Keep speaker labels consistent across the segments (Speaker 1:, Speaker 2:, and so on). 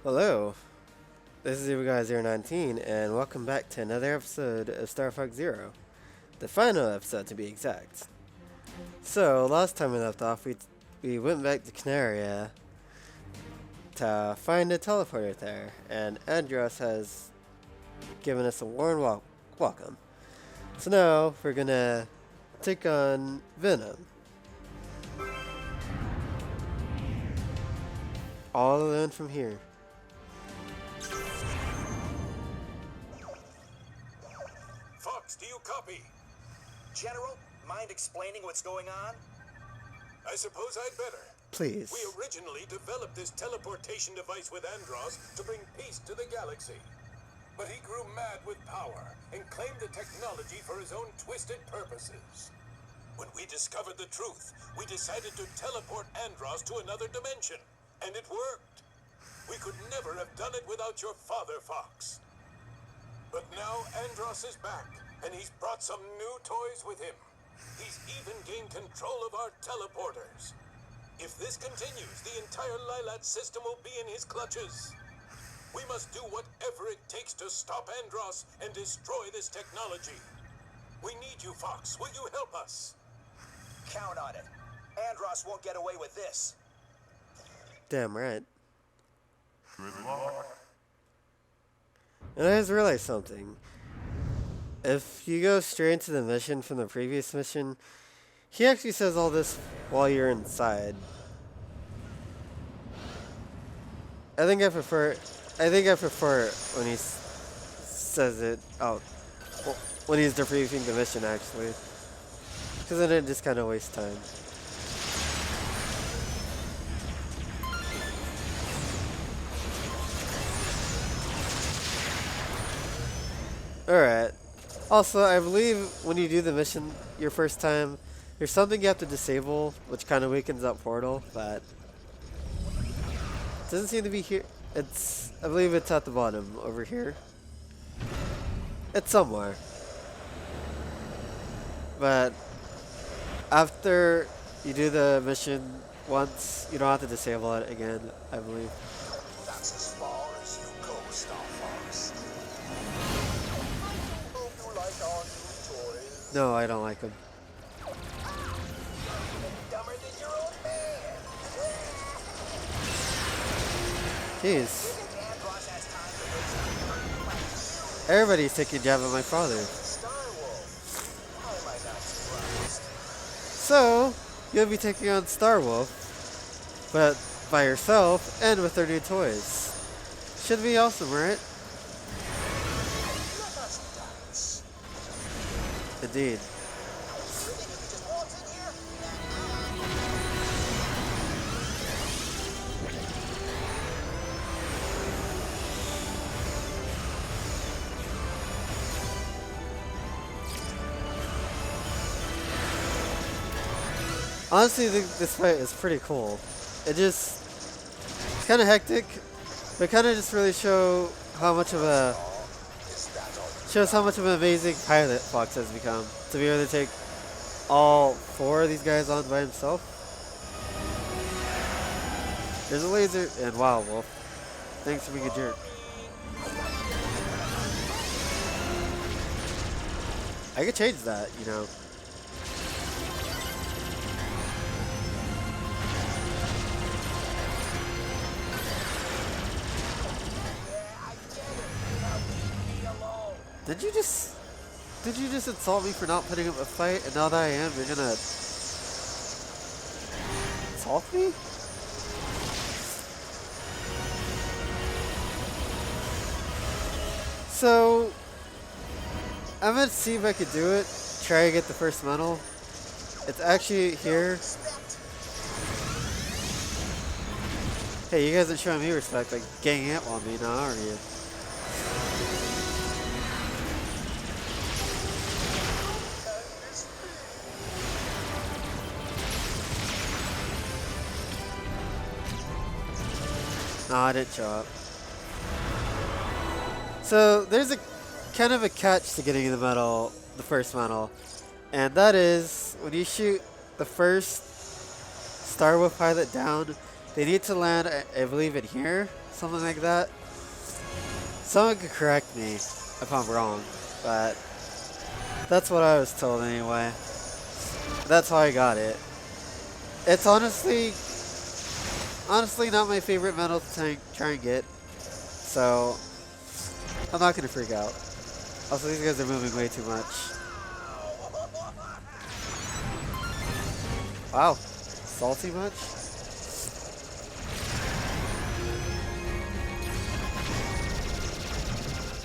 Speaker 1: Hello, this is Guy019, and welcome back to another episode of Star Fox Zero, the final episode to be exact. So, last time we left off, we went back to Canaria to find a teleporter there, and Andross has given us a warm welcome. So now, we're gonna take on Venom. All alone from here.
Speaker 2: Fox, do you copy?
Speaker 3: General, mind explaining what's going on?
Speaker 2: I suppose I'd better.
Speaker 1: Please.
Speaker 2: We originally developed this teleportation device with Andross to bring peace to the galaxy. But he grew mad with power and claimed the technology for his own twisted purposes. When we discovered the truth, we decided to teleport Andross to another dimension. And it worked. We could never have done it without your father, Fox. But now Andross is back, and he's brought some new toys with him. He's even gained control of our teleporters. If this continues, the entire Lilat system will be in his clutches. We must do whatever it takes to stop Andross and destroy this technology. We need you, Fox. Will you help us?
Speaker 3: Count on it. Andross won't get away with this.
Speaker 1: Damn right. And I just realized something. If you go straight into the mission from the previous mission, he actually says all this while you're inside. I think I prefer it when he says it out, when he's debriefing the mission actually, because then it just kind of wastes time. Alright. Also, I believe when you do the mission your first time, there's something you have to disable, which kind of weakens up Portal, but it doesn't seem to be here. I believe it's at the bottom, over here. It's somewhere. But after you do the mission once, you don't have to disable it again, I believe.
Speaker 3: That's as far as you go, Star Fox. Hope you like our new toys.
Speaker 1: No, I don't like them.
Speaker 3: Dumber than your own man.
Speaker 1: Jeez.
Speaker 3: You think Andross has time to waste on
Speaker 1: Everybody's taking a jab at my father.
Speaker 3: Star Wolf? How am I not surprised?
Speaker 1: So, you'll be taking on Star Wolf, but by yourself and with their new toys. Should be awesome, right?
Speaker 3: Let us dance.
Speaker 1: Indeed.
Speaker 3: You think you can just waltz in here?
Speaker 1: Honestly, this fight is pretty cool. It's kind of hectic, but kind of just really shows how much of an amazing pilot Fox has become to be able to take all four of these guys on by himself. There's a laser, and wow, Wolf, thanks for being a jerk. I could change that, you know. Did you just insult me for not putting up a fight, and now that I am, you're gonna insult me? So, I'm gonna see if I could do it, try to get the first medal. It's actually here. Hey, you guys aren't showing me respect, like ganging up on me now, are you? No, I didn't show up. So there's a kind of a catch to getting the medal, the first medal, and that is when you shoot the first Star Wolf pilot down, they need to land, I believe, in here. something like that. Someone could correct me if I'm wrong, but that's what I was told anyway. That's how I got it. It's honestly not my favorite metal to try and get, so I'm not gonna freak out. Also, these guys are moving way too much. Wow, salty much?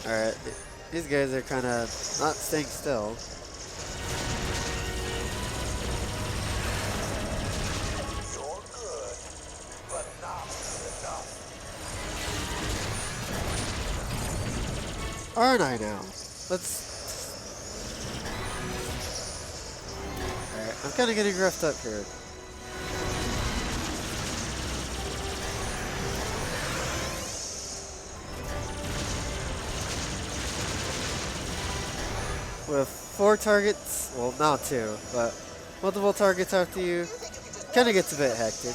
Speaker 1: Alright, these guys are kind of not staying still.
Speaker 3: You're good, but not enough.
Speaker 1: Aren't I now? Let's... Alright, I'm kind of getting roughed up here. With 4 targets, well now 2, but multiple targets after you, kind of gets a bit hectic.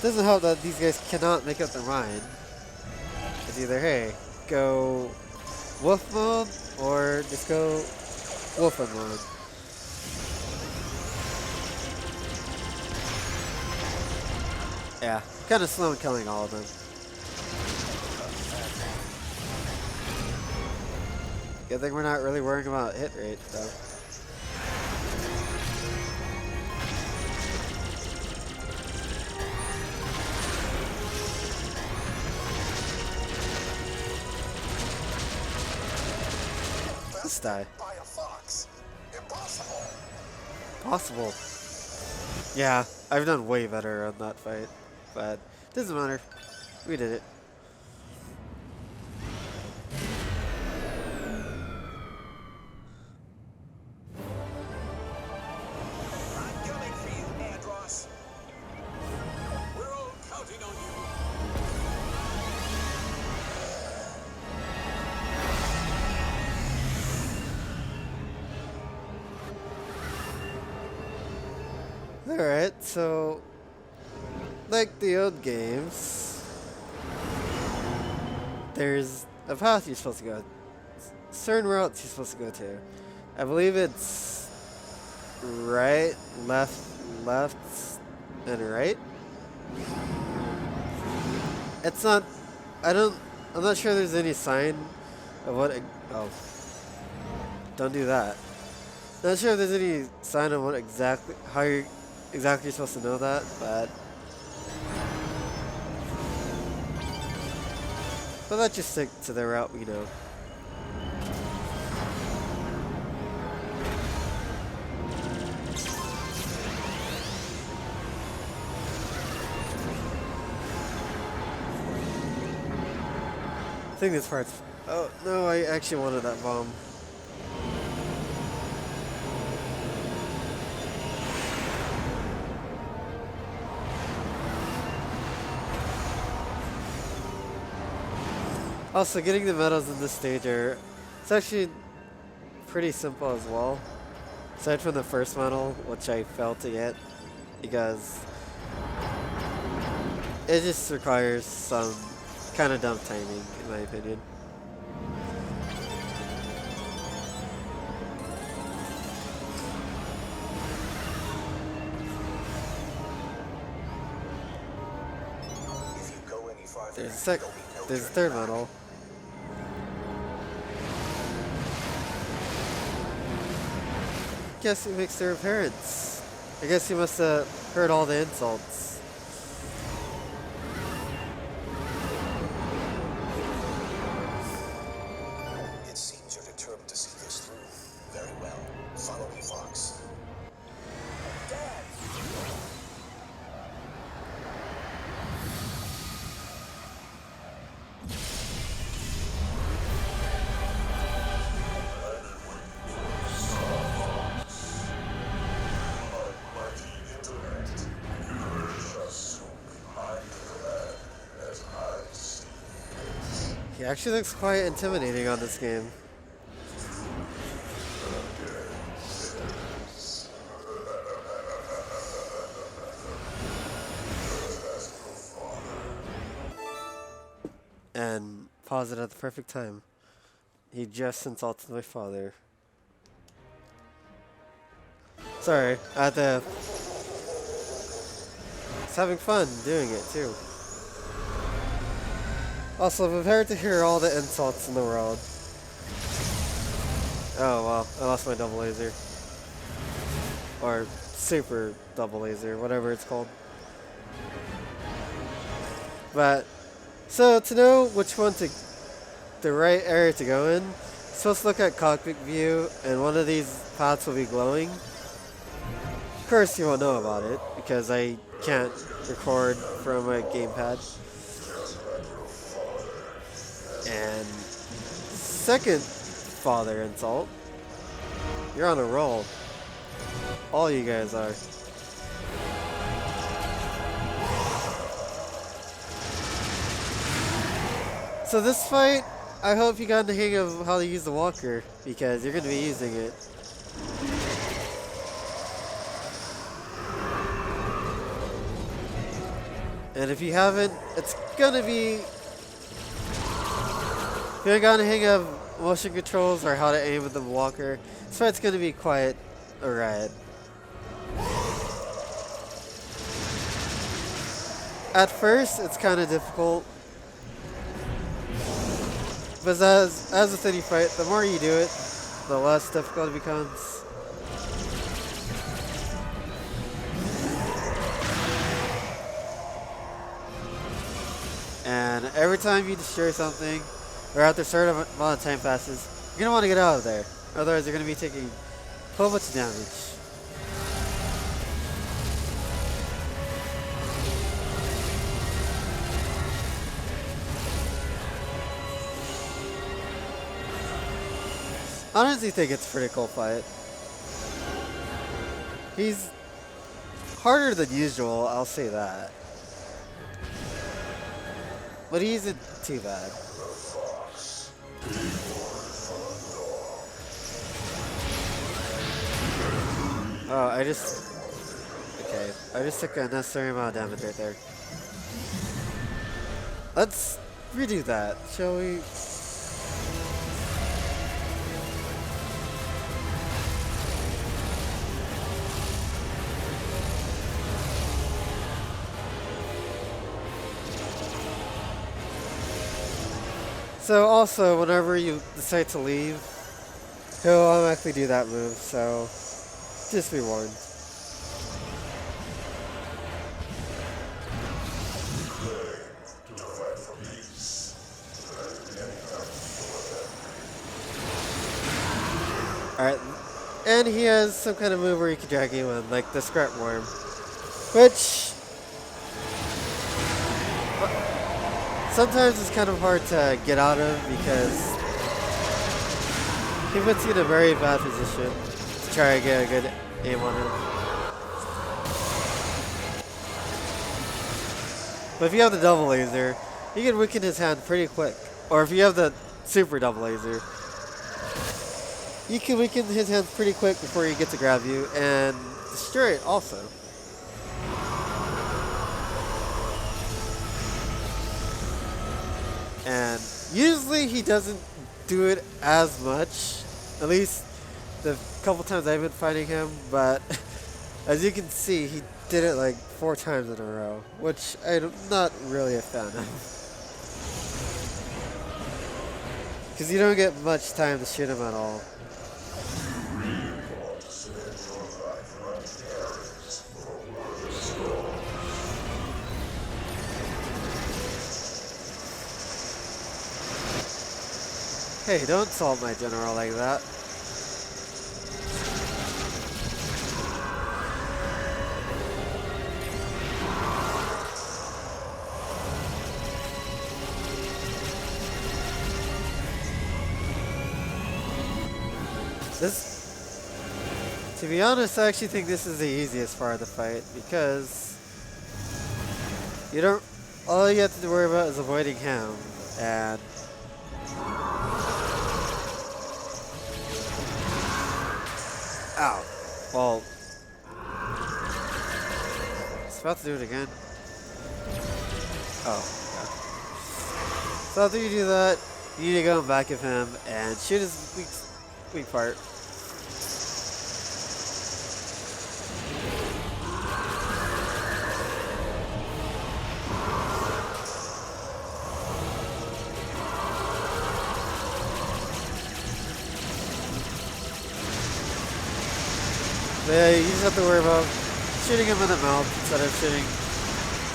Speaker 1: Doesn't help that these guys cannot make up their mind. It's either, hey, go wolf mode, or just go wolf mode. Yeah, kind of slow in killing all of them. Good thing we're not really worrying about hit rate, though. Let's die.
Speaker 3: By a fox. Impossible.
Speaker 1: Possible. Yeah, I've done way better on that fight, but doesn't matter. We did it.
Speaker 3: I'm coming for you, Andross.
Speaker 2: We're all counting on you.
Speaker 1: Alright, so like the old games, there's a path you're supposed to go, certain routes you're supposed to go to. I believe it's right, left, and right. It's not, I'm not sure there's any sign of what, oh, don't do that. Not sure if there's any sign of what exactly, how you're exactly supposed to know that, but let's just stick to the route we know. I think this part's, oh no, I actually wanted that bomb. Also, getting the medals in this stage it's actually pretty simple as well. Aside from the first medal, which I failed to get, because it just requires some kind of dumb timing, in my opinion.
Speaker 3: If you go any farther,
Speaker 1: There's
Speaker 3: there'll be no
Speaker 1: the
Speaker 3: turning
Speaker 1: third
Speaker 3: back.
Speaker 1: medal. Guess he makes their appearance. I guess he must have heard all the insults.
Speaker 3: It seems you're determined to see this through. Very well. Follow me, Fox. Dad!
Speaker 1: He actually looks quite intimidating on this game. And pause it at the perfect time. He just insulted my father. Sorry, I had to... It's having fun doing it too. Also, prepared to hear all the insults in the world. Oh well, I lost my double laser. Or super double laser, whatever it's called. But, so to know which one to, the right area to go in, you're supposed to look at cockpit view, and one of these paths will be glowing. Of course you won't know about it, because I can't record from a gamepad. And second father insult, you're on a roll. All you guys are. So this fight, I hope you got the hang of how to use the walker, because you're going to be using it. And if you haven't, it's going to be... If you haven't gotten the hang of motion controls or how to aim with the walker, this fight's going to be quite a riot. At first, it's kind of difficult. But as with any fight, the more you do it, the less difficult it becomes. And every time you destroy something, or after a certain amount of time passes, you're going to want to get out of there. Otherwise, you're going to be taking a whole bunch of damage. I honestly think it's a pretty cool fight. He's harder than usual, I'll say that. But he isn't too bad. Oh, I just took a unnecessary amount of damage right there. Let's redo that, shall we? So also, whenever you decide to leave, he'll automatically do that move, so just be warned. Alright, and he has some kind of move where he can drag you in, like the scrap worm, which sometimes it's kind of hard to get out of because he puts you in a very bad position to try to get a good aim on him. But if you have the double laser, you can weaken his hand pretty quick. Or if you have the super double laser, you can weaken his hand pretty quick before he gets to grab you and destroy it also. And usually he doesn't do it as much, at least the couple times I've been fighting him, but as you can see, he did it like 4 times in a row, which I'm not really a fan of. Because you don't get much time to shoot him at all. Hey, don't insult my general like that. To be honest, I actually think this is the easiest part of the fight because all you have to worry about is avoiding him, and
Speaker 4: Ow. Well, it's about to do it again. Oh, yeah. So after you do that, you need to go in back of him and shoot his weak part. But yeah, you just have to worry about shooting him in the mouth instead of shooting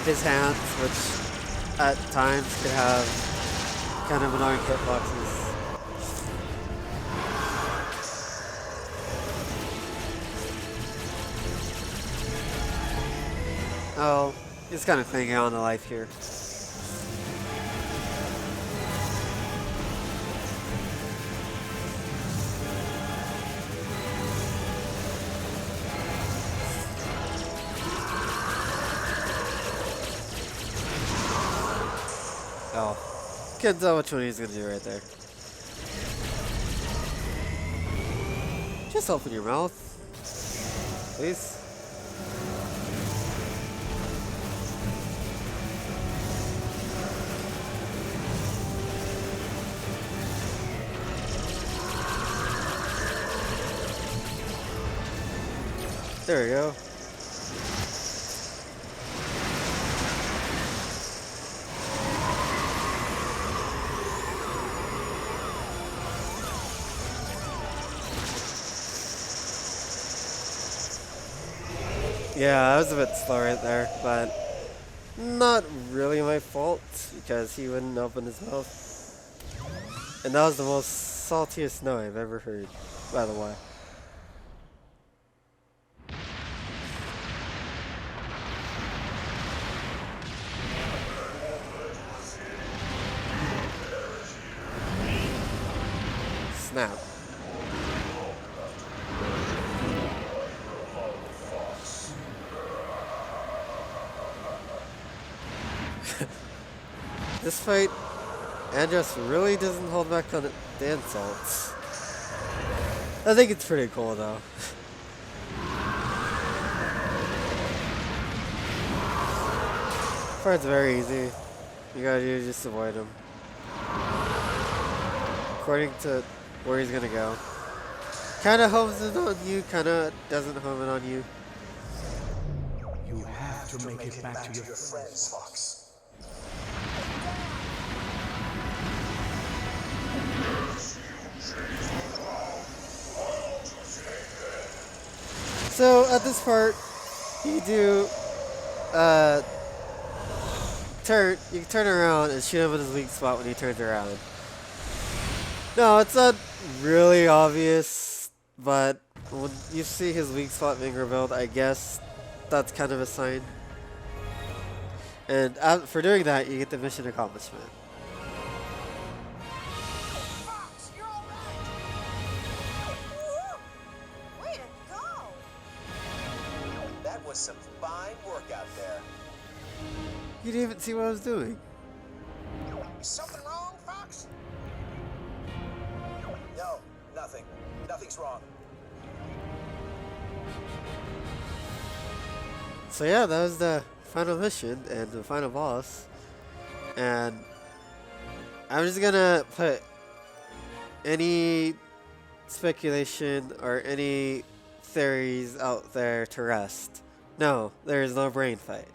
Speaker 4: his hands, which at times could have kind of annoying hitboxes. Oh, he's kind of clinging on to life here. Oh, can't tell which one he's gonna do right there. Just open your mouth, please. There we go. Yeah, I was a bit slow right there, but not really my fault because he wouldn't open his mouth. And that was the most saltiest no I've ever heard, by the way. Snap. This fight, Andross really doesn't hold back on the insults. I think it's pretty cool though. Part's very easy. You gotta do is just avoid him. According to where he's gonna go. Kinda homes in on you, kinda doesn't home in on you.
Speaker 3: You have to make it back to your friends, Fox.
Speaker 1: So at this part, you do you can turn around and shoot him in his weak spot when he turns around. No, it's not really obvious, but when you see his weak spot being revealed, I guess that's kind of a sign. And for doing that, you get the mission accomplishment.
Speaker 5: Fox, you're all right. Woo! Way to go!
Speaker 3: That was some fine work out there.
Speaker 1: You didn't even see what I was doing.
Speaker 3: Is something wrong, Fox? No, nothing. Nothing's wrong.
Speaker 1: So yeah, that was the final mission and the final boss. And I'm just gonna put any speculation or any theories out there to rest. No, there is no brain fight.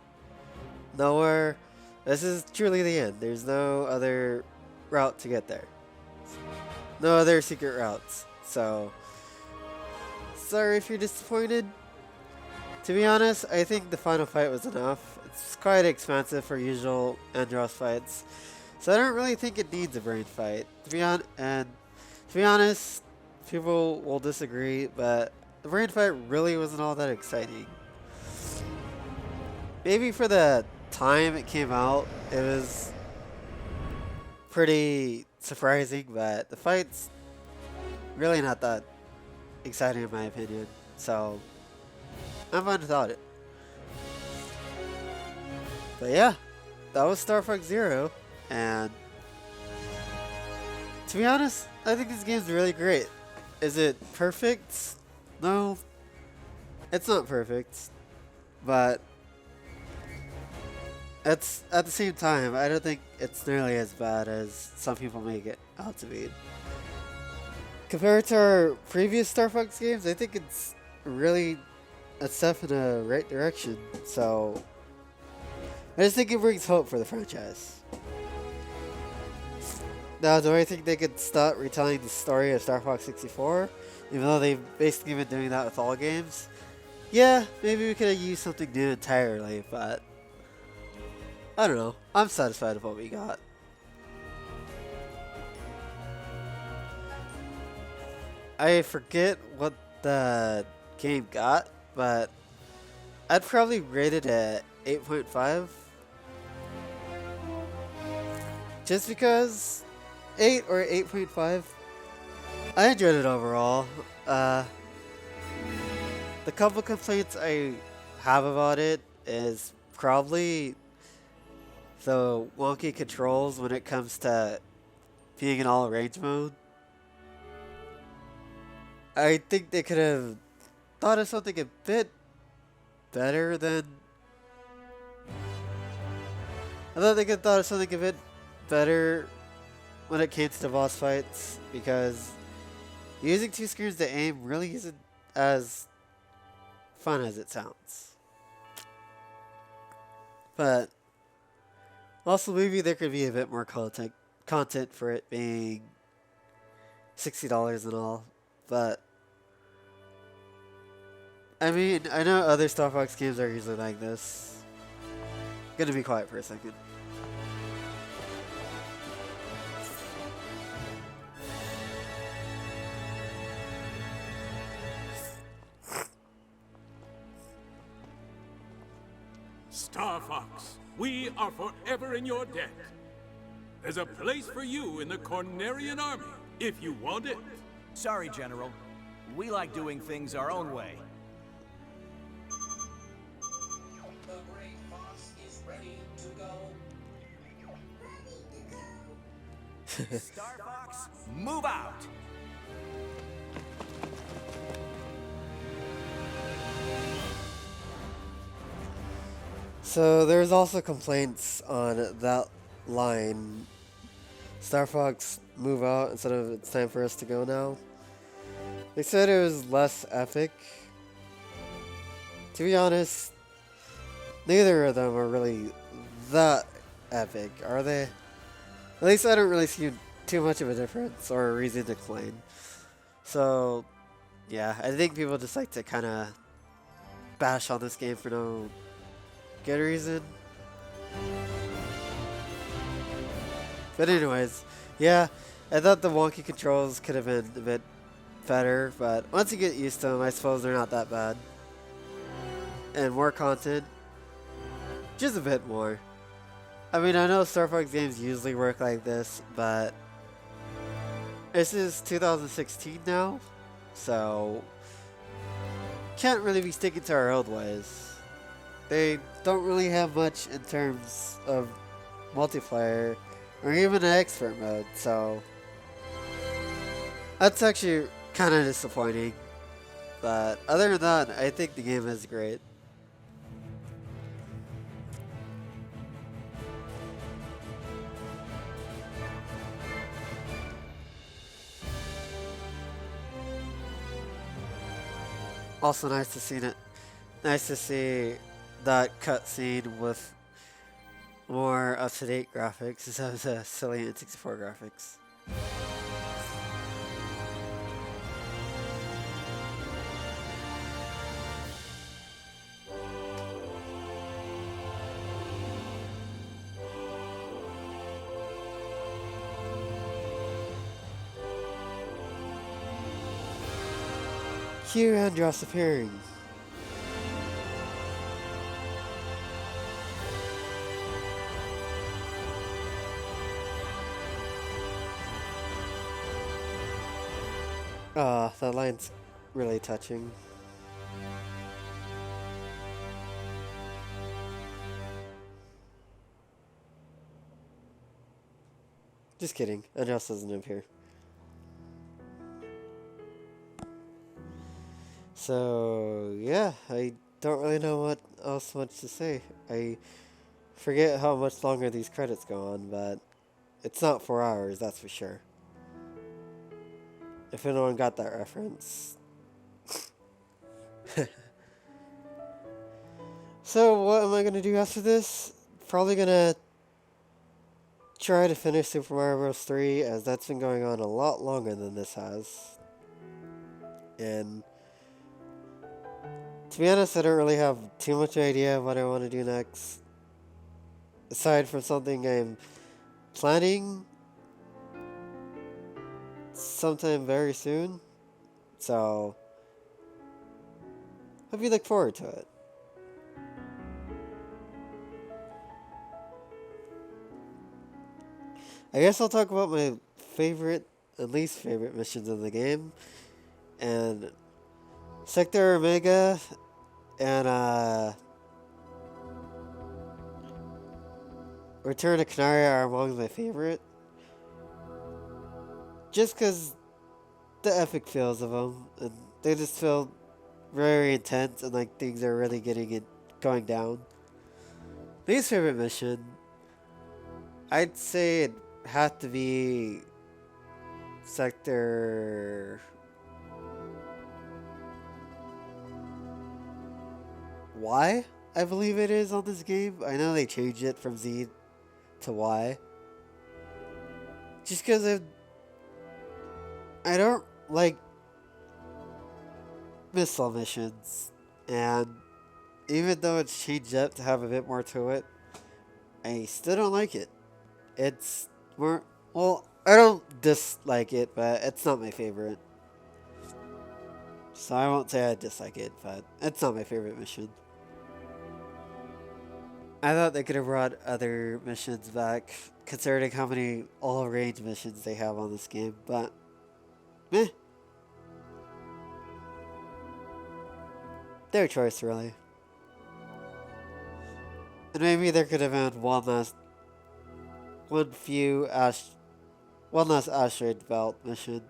Speaker 1: Nowhere. This is truly the end. There's no other route to get there. No other secret routes. So, sorry if you're disappointed. To be honest, I think the final fight was enough. It's quite expansive for usual Andross fights. So I don't really think it needs a brain fight. To be honest, people will disagree, but the brain fight really wasn't all that exciting. Maybe for the time it came out, it was pretty surprising, but the fight's really not that exciting in my opinion. So I'm fine without it. But yeah, that was Star Fox Zero, and to be honest, I think this game's really great. Is it perfect? No, it's not perfect, but it's at the same time, I don't think it's nearly as bad as some people make it out to be. Compared to our previous Star Fox games, I think it's really a step in the right direction. So I just think it brings hope for the franchise. Now, do I think they could stop retelling the story of Star Fox 64? Even though they've basically been doing that with all games? Yeah, maybe we could have used something new entirely, but I don't know. I'm satisfied with what we got. I forget what the game got, but I'd probably rate it at 8.5. Just because 8 or 8.5. I enjoyed it overall. The couple complaints I have about it is probably the wonky controls when it comes to being in all range mode. I think they could have thought of something a bit better than. I thought they could have thought of something a bit better when it came to the boss fights, because using two screens to aim really isn't as fun as it sounds. But also maybe there could be a bit more content for it being $60 and all. But I mean, I know other Star Fox games are usually like this. Gonna be quiet for a second.
Speaker 2: Star Fox, we are forever in your debt. There's a place for you in the Cornerian army, if you want it.
Speaker 3: Sorry, General. We like doing things our own way.
Speaker 6: The Great Fox is ready to go.
Speaker 3: Star Fox, move out!
Speaker 1: So there's also complaints on that line. Star Fox, move out instead of it's time for us to go now. They said it was less epic. To be honest, neither of them are really that epic, are they? At least I don't really see too much of a difference or a reason to complain. So, yeah, I think people just like to kind of bash on this game for no good reason. But anyways, yeah, I thought the wonky controls could have been a bit better, but once you get used to them, I suppose they're not that bad. And more content, just a bit more. I mean, I know Star Fox games usually work like this, but this is 2016 now, so can't really be sticking to our old ways. They don't really have much in terms of multiplayer or even an expert mode, so that's actually kind of disappointing. But other than that, I think the game is great. Also nice to see it. Nice to see that cutscene with more up-to-date graphics instead of the silly N64 graphics. Cue Andross appearing. Ah, that line's really touching. Just kidding. Andross doesn't appear. So yeah, I don't really know what else much to say. I forget how much longer these credits go on, but it's not 4 hours, that's for sure. If anyone got that reference. So what am I gonna do after this? Probably gonna try to finish Super Mario Bros. 3, as that's been going on a lot longer than this has. And to be honest, I don't really have too much idea of what I want to do next. Aside from something I'm planning sometime very soon. So, hope you look forward to it. I guess I'll talk about my favorite and least favorite missions in the game. And Sector Omega and Return to Canaria are among my favorite. Just because the epic feels of them, and they just feel very intense and like things are really going down. Least favorite mission, I'd say it had to be Sector Y, I believe it is on this game. I know they changed it from Z to Y. Just because I don't like missile missions, and even though it's changed up to have a bit more to it, I still don't like it. It's more, well, I don't dislike it, but it's not my favorite. So I won't say I dislike it, but it's not my favorite mission. I thought they could have brought other missions back, considering how many all-range missions they have on this game, but meh. Their choice, really. And maybe there could have been one last asteroid belt mission.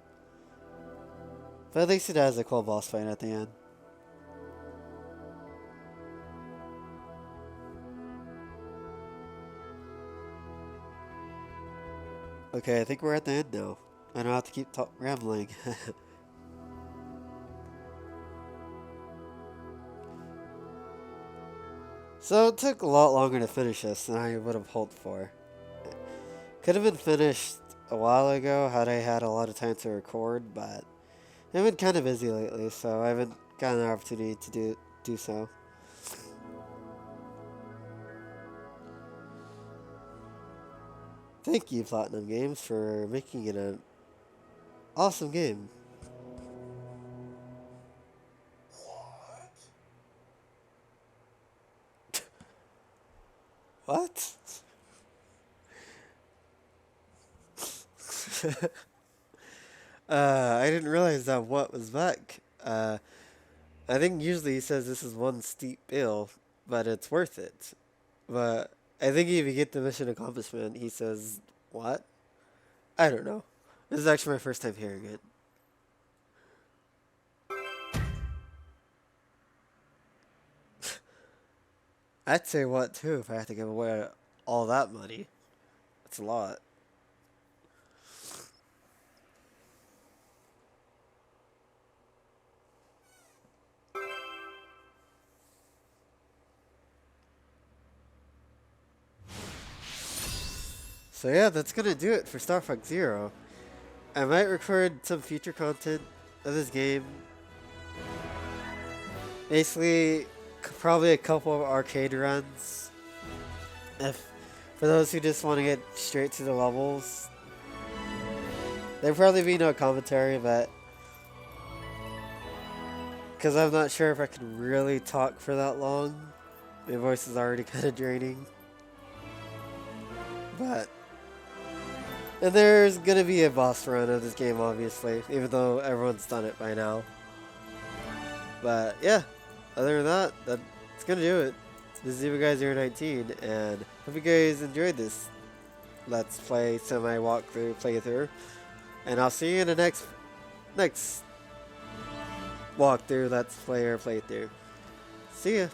Speaker 1: But at least it has a cool boss fight at the end. Okay, I think we're at the end now. I don't have to keep rambling. So it took a lot longer to finish this than I would have hoped for. Could have been finished a while ago had I had a lot of time to record, but I've been kind of busy lately, so I haven't gotten an opportunity to do so. Thank you, Platinum Games, for making it an awesome game. What? I didn't realize that what was back. I think usually he says this is one steep bill, but it's worth it. But I think if you get the mission accomplishment, he says, what? I don't know. This is actually my first time hearing it. I'd say what too if I had to give away all that money. That's a lot. So yeah, that's gonna do it for Star Fox Zero. I might record some future content of this game. Basically, probably a couple of arcade runs. For those who just want to get straight to the levels. There'll probably be no commentary, but because I'm not sure if I can really talk for that long. My voice is already kind of draining. And there's gonna be a boss run of this game, obviously, even though everyone's done it by now. But yeah, other than that, that's gonna do it. This is EvilGuy019, and hope you guys enjoyed this Let's Play playthrough, and I'll see you in the next walkthrough, let's play, or playthrough. See ya!